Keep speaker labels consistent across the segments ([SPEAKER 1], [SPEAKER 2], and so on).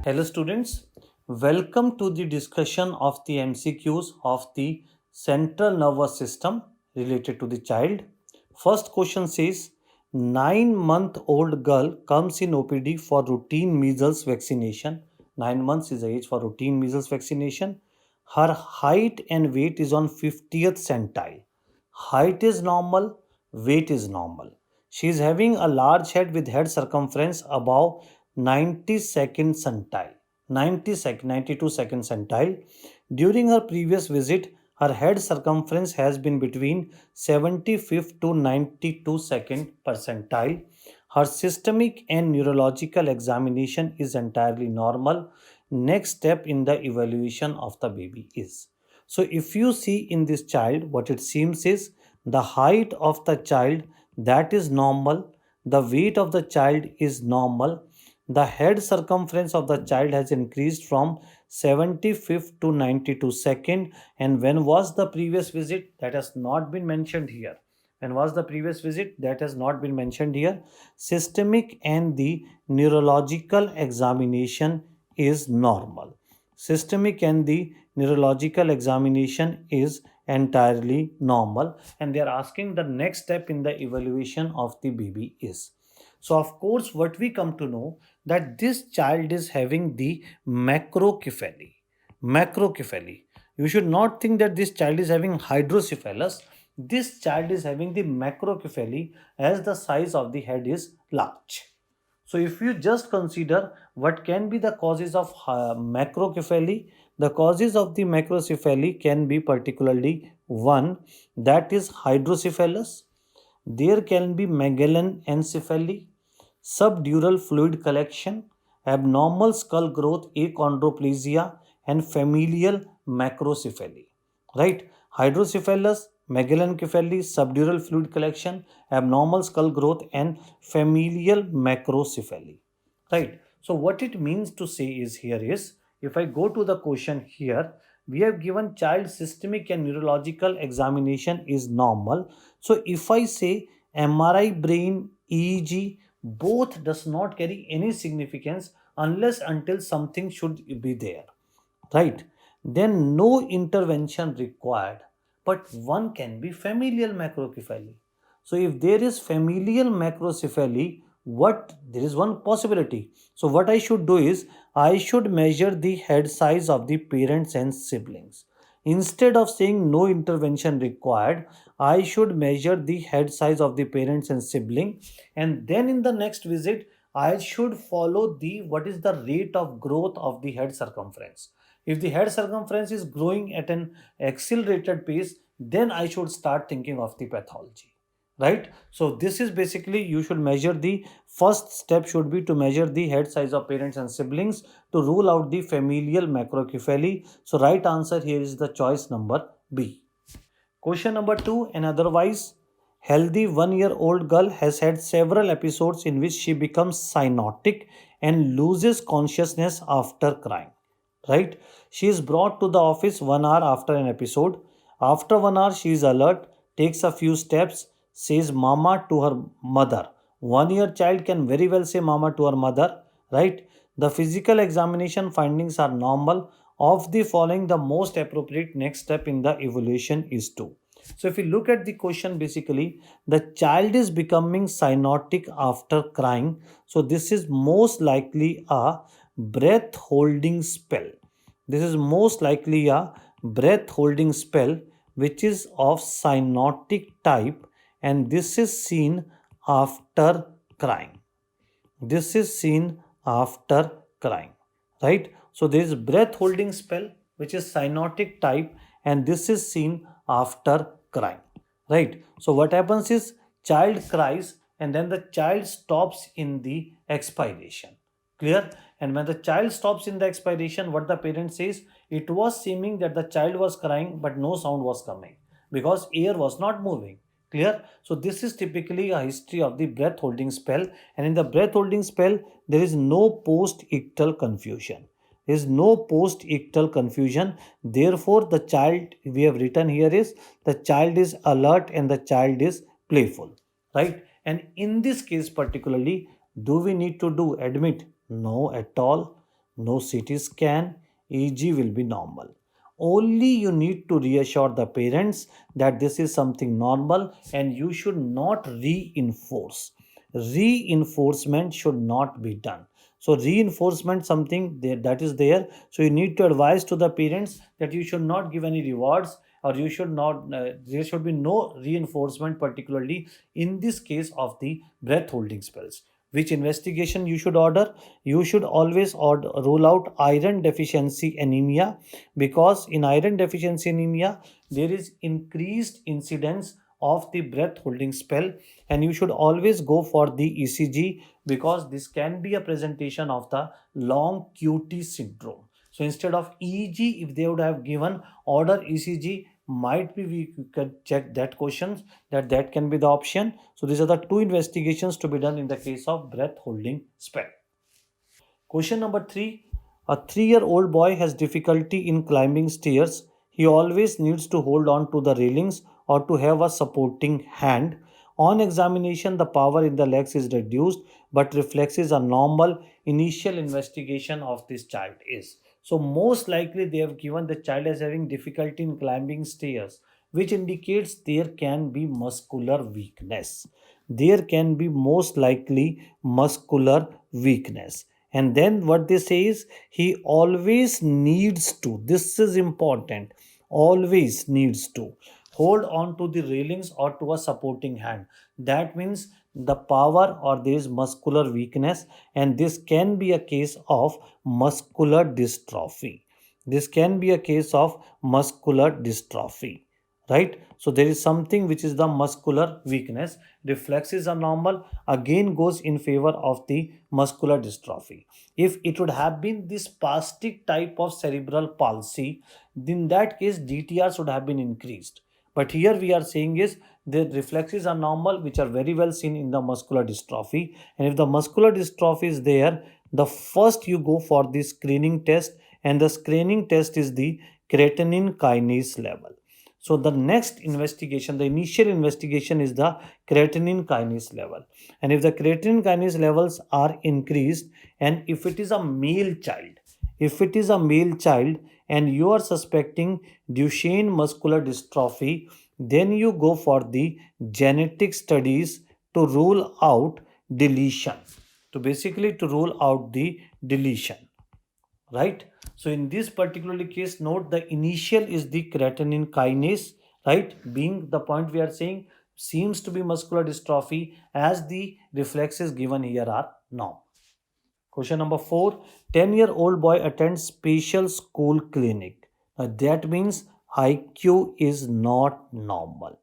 [SPEAKER 1] Hello students, welcome to the discussion of the MCQs of the central nervous system related to the child. First question says 9-month-old girl comes in OPD for routine measles vaccination. 9 months is the age for routine measles vaccination. Her height and weight is on 50th centile. Height is normal, weight is normal. She is having a large head with head circumference above 92nd centile. 92nd centile. During her previous visit, her head circumference has been between 75th to 92nd percentile. Her systemic and neurological examination is entirely normal. Next step in the evaluation of the baby is. So, if you see in this child, what it seems is the height of the child that is normal, the weight of the child is normal, the head circumference of the child has increased from 75th to 92nd. And when was the previous visit? That has not been mentioned here. When was the previous visit? That has not been mentioned here. Systemic and the neurological examination is normal. Systemic and the neurological examination is entirely normal, and they are asking the next step in the evaluation of the baby is. So of course what we come to know that this child is having the macrocephaly. Macrocephaly. You should not think that this child is having hydrocephalus. This child is having the macrocephaly as the size of the head is large. So if you just consider what can be the causes of macrocephaly, the causes of the macrocephaly can be particularly one, that is hydrocephalus. There can be Magellan encephaly, subdural fluid collection, abnormal skull growth, achondroplasia, and familial macrocephaly. Right? Hydrocephalus, Magellancephaly, subdural fluid collection, abnormal skull growth, and familial macrocephaly. Right? So, what it means to say is here is if I go to the question here, we have given child systemic and neurological examination is normal. So, if I say MRI brain, EEG, both does not carry any significance unless until something should be there, right? Then no intervention required, but one can be familial macrocephaly. So if there is familial macrocephaly, what there is one possibility. So what I should do is I should measure the head size of the parents and siblings. Instead of saying no intervention required, I should measure the head size of the parents and sibling, and then in the next visit I should follow the what is the rate of growth of the head circumference. If the head circumference is growing at an accelerated pace, then I should start thinking of the pathology, right? So this is basically you should measure the first step should be to measure the head size of parents and siblings to rule out the familial macrocephaly. So right answer here is the choice number B. Question number 2, an otherwise healthy 1 year old girl has had several episodes in which she becomes cyanotic and loses consciousness after crying. Right? She is brought to the office 1 hour after an episode. After 1 hour, she is alert, takes a few steps, says mama to her mother. 1 year child can very well say mama to her mother, right? The physical examination findings are normal. Of the following, the most appropriate next step in the evaluation is to. So, if you look at the question, basically, the child is becoming cyanotic after crying. So, this is most likely a breath holding spell. This is most likely a breath holding spell which is of cyanotic type, and this is seen after crying. This is seen after crying, right? So there is breath holding spell which is cyanotic type, and this is seen after crying, right? So what happens is child cries and then the child stops in the expiration. Clear? And when the child stops in the expiration, what the parent says, it was seeming that the child was crying but no sound was coming because air was not moving. Clear? So this is typically a history of the breath holding spell, and in the breath holding spell there is no post-ictal confusion. There is no post-ictal confusion. Therefore, the child we have written here is the child is alert and the child is playful, right? And in this case particularly, do we need to do admit? No, at all. no CT scan, EG will be normal. Only you need to reassure the parents that this is something normal and you should not reinforce. Reinforcement should not be done. So reinforcement something that is there. So you need to advise to the parents that you should not give any rewards, or you should not there should be no reinforcement, particularly in this case of the breath holding spells. Which investigation you should order? You should always rule out iron deficiency anemia, because in iron deficiency anemia there is increased incidence of the breath holding spell, and you should always go for the ECG, because this can be a presentation of the long QT syndrome. So instead of EEG, if they would have given order ECG, might be we could check that questions, that can be the option. So these are the two investigations to be done in the case of breath holding spell. Question number 3. A 3-year-old boy has difficulty in climbing stairs. He always needs to hold on to the railings or to have a supporting hand. On examination, the power in the legs is reduced, but reflexes are normal. Initial investigation of this child is. So, most likely, they have given the child as having difficulty in climbing stairs, which indicates there can be muscular weakness. There can be most likely muscular weakness. And then what they say is he always needs to, this is important, always needs to hold on to the railings or to a supporting hand. That means the power, or there is muscular weakness, and this can be a case of muscular dystrophy. This can be a case of muscular dystrophy, right? So there is something which is the muscular weakness. Reflexes are normal, again goes in favor of the muscular dystrophy. If it would have been this spastic type of cerebral palsy, in that case DTR should have been increased. But here we are saying is the reflexes are normal, which are very well seen in the muscular dystrophy. And if the muscular dystrophy is there, the first you go for the screening test, and the screening test is the creatine kinase level. So the next investigation, the initial investigation, is the creatine kinase level. And if the creatine kinase levels are increased, and if it is a male child, if it is a male child and you are suspecting Duchenne muscular dystrophy, then you go for the genetic studies to rule out deletion. To basically to rule out the deletion, right? So in this particular case, note the initial is the creatine kinase, right? Being the point we are saying seems to be muscular dystrophy, as the reflexes given here are normal. Question number 4. 10-year-old boy attends special school clinic. Now that means IQ is not normal,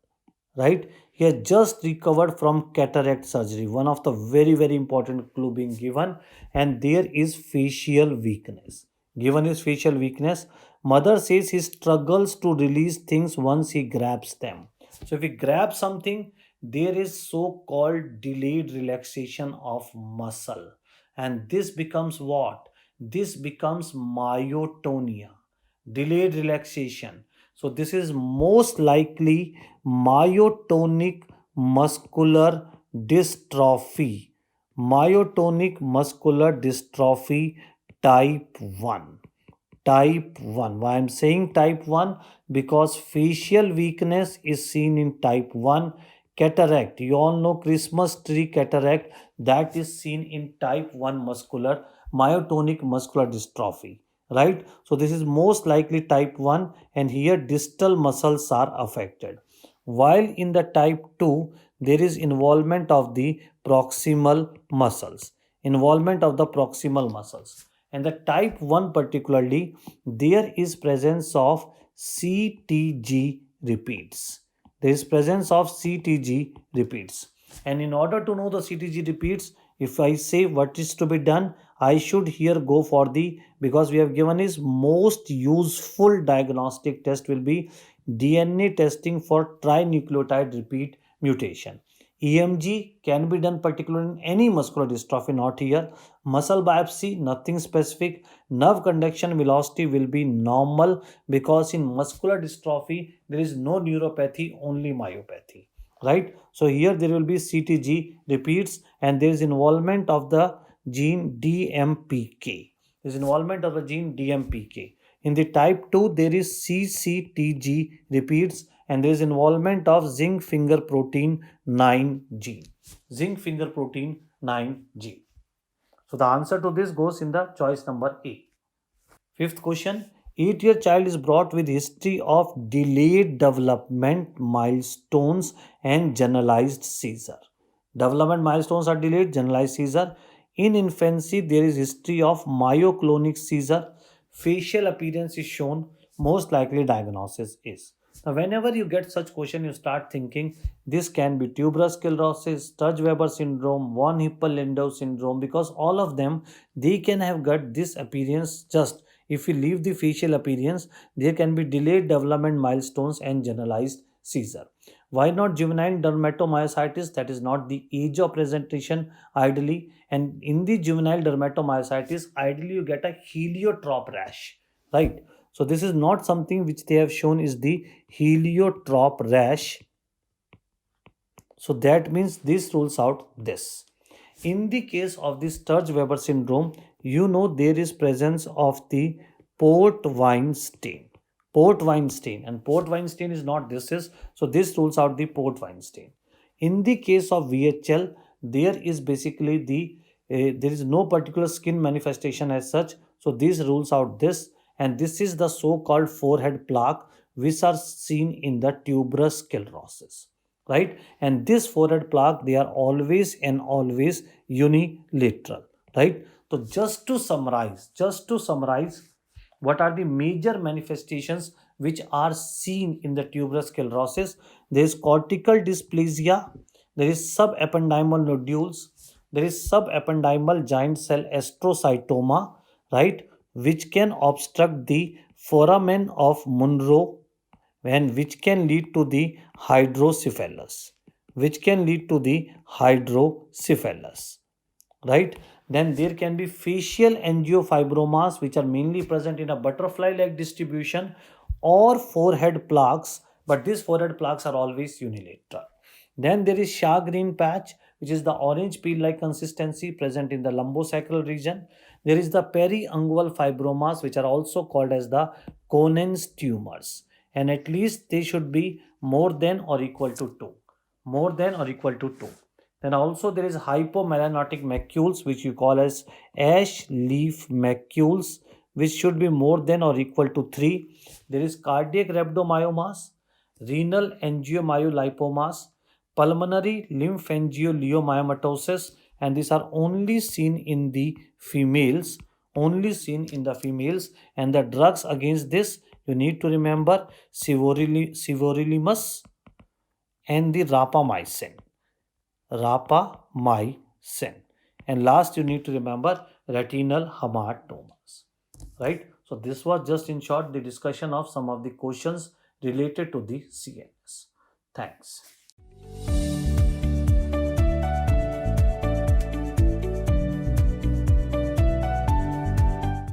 [SPEAKER 1] right? He has just recovered from cataract surgery, one of the very important clue being given, and there is facial weakness. Given his facial weakness, mother says he struggles to release things once he grabs them. So if he grabs something, there is so-called delayed relaxation of muscle, and this becomes what? This becomes myotonia, delayed relaxation. So this is most likely myotonic muscular dystrophy. Myotonic muscular dystrophy type 1. Type 1. Why I'm saying type 1? Because facial weakness is seen in type 1. Cataract, you all know Christmas tree cataract, that is seen in type 1 muscular myotonic muscular dystrophy, right? So this is most likely type 1, and here distal muscles are affected. While in the type 2, there is involvement of the proximal muscles. Involvement of the proximal muscles. And the type 1 particularly, there is presence of CTG repeats. There is presence of CTG repeats. And in order to know the CTG repeats, if I say what is to be done, I should here go for the, because we have given is most useful diagnostic test will be DNA testing for trinucleotide repeat mutation. EMG can be done particularly in any muscular dystrophy, not here. Muscle biopsy, nothing specific. Nerve conduction velocity will be normal, because in muscular dystrophy there is no neuropathy, only myopathy, right? So here there will be CTG repeats, and there is involvement of the gene DMPK. is involvement of the gene DMPK. In the type 2, there is CCTG repeats and there is involvement of zinc finger protein 9 gene. Zinc finger protein 9 gene. So the answer to this goes in the choice number A. Fifth question. 8-year child is brought with history of delayed development milestones and generalized seizure. Development milestones are delayed, generalized seizure. In infancy, there is history of myoclonic seizure. Facial appearance is shown. Most likely diagnosis is. Now, whenever you get such question, you start thinking this can be tuberous sclerosis, Sturge-Weber syndrome, von Hippel-Lindau syndrome, because all of them, they can have got this appearance. Just if we leave the facial appearance, there can be delayed development milestones and generalized seizure. Why not juvenile dermatomyositis? That is not the age of presentation ideally. And in the juvenile dermatomyositis, ideally you get a heliotrope rash, right? So this is not something which they have shown is the heliotrope rash. So that means this rules out this. In the case of the Sturge-Weber syndrome, you know there is presence of the port wine stain. Port wine stain, and port wine stain is not this is, so this rules out the port wine stain. In the case of VHL, there is basically there is no particular skin manifestation as such, so this rules out this, and this is the so-called forehead plaque which are seen in the tuberous sclerosis, right? And this forehead plaque, they are always and always unilateral, right? So just to summarize, what are the major manifestations which are seen in the tuberous sclerosis? There is cortical dysplasia, there is subependymal nodules, there is subependymal giant cell astrocytoma, right, which can obstruct the foramen of Monro, and which can lead to the hydrocephalus, right? Then there can be facial angiofibromas which are mainly present in a butterfly like distribution, or forehead plaques, but these forehead plaques are always unilateral. Then there is Sjagren patch, which is the orange peel like consistency present in the lumbosacral region. There is the periungual fibromas, which are also called as the Conan's tumors, and at least they should be more than or equal to 2. Then also there is hypomelanotic macules, which you call as ash leaf macules, which should be more than or equal to 3. There is cardiac rhabdomyomas, renal angiomyolipomas, pulmonary lymphangioliomyomatosis, and these are only seen in the females, and the drugs against this, you need to remember sirolimus and the rapamycin. And last, you need to remember retinal hematomas, right? So this was just in short the discussion of some of the questions related to the CNS. Thanks.